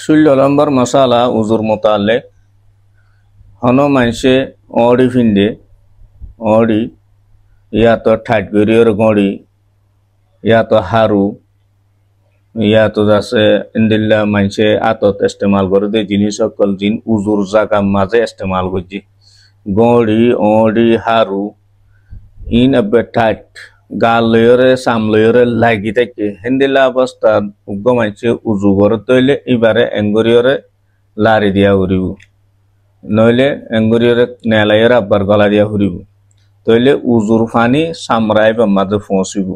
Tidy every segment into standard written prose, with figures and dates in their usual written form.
ষোলো নম্বর মশালা উজুর মোতালেক হন মানসে অড়ি ফিন্ডে অড়ি ইয়া তো ঠাট গরিয়র গড়ি ইয়া তো হারু ইয়া তো যাচ্ছে ইন্দিল্লা মানসে আতত ইস্তেমাল করে দে জিনিস সকল জিন উজুর জাগা মাঝে ইস্তেমাল করছি গড়ি অড়ি হারু ইন আবে ঠাট গাল লয়রে সাম লয়রে লাগি থাকে হিন্দিলা অবস্থা উগ্র মানসে উজু করে তৈলে এবারে এঙ্গরিয়রে লারি দিয়া উড়িব নইলে এঙ্গরিয়রে নেলাইয়ের আব্বার গলা দিয়া ফুরিব তইলে উজুর ফানি সামরাই বা মাঝে পৌঁছিব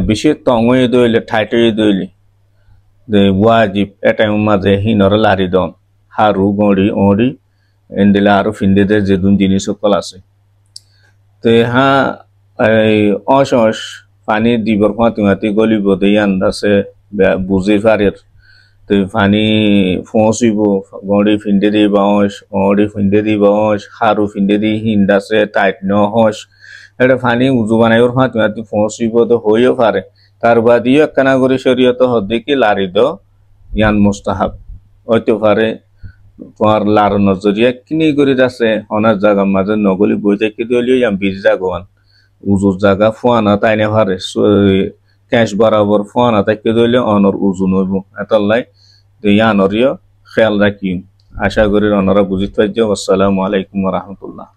বেশি টঙই দইলে ঠাইটই দইলে ওয়াজিব এটাই মাঝে হিনর লারি দন হারু গড়ি অড়ি এন্দিলে আরো ফিন্দিতে যেদুন জিনিস সকল আছে তো হা এই অস পানি দিবর ফাঁতি গলিব দিয়ে আন্দাছে বুঝি পারের তো পানি পৌঁছিব গড়ি ফিন্ডে দিব অড়ি ফিন্ডে দিব হারু ফিন্ডে দি হিন্দাছে টাইট নহস এটা পানি উজু বানাইর ফাঁতি পৌঁছিব তো হইও পারে তার বাদিও একখানা করে শরীয়ত হদ্দি কি লারি দ ইয়ান মুস্তাহাব হইতে পারে তোমার লার নজরিয়া কিনি করে আছে অনার জায়গার মাঝে নগলি বই থেকে দিলেও ইয়াম বীজ জাগোয়ান উজুর জায়গা ফোয়ানা তাইনে পারে ক্যাশ বরাবর ফোয়ানা থেকে দিলে অনর উজু নইব এতলাই ইয়ানরিও খেয়াল রাখি আশা করি অনরা বুঝিতে পারছো। আসসালামু আলাইকুম রহমতুল্লাহ।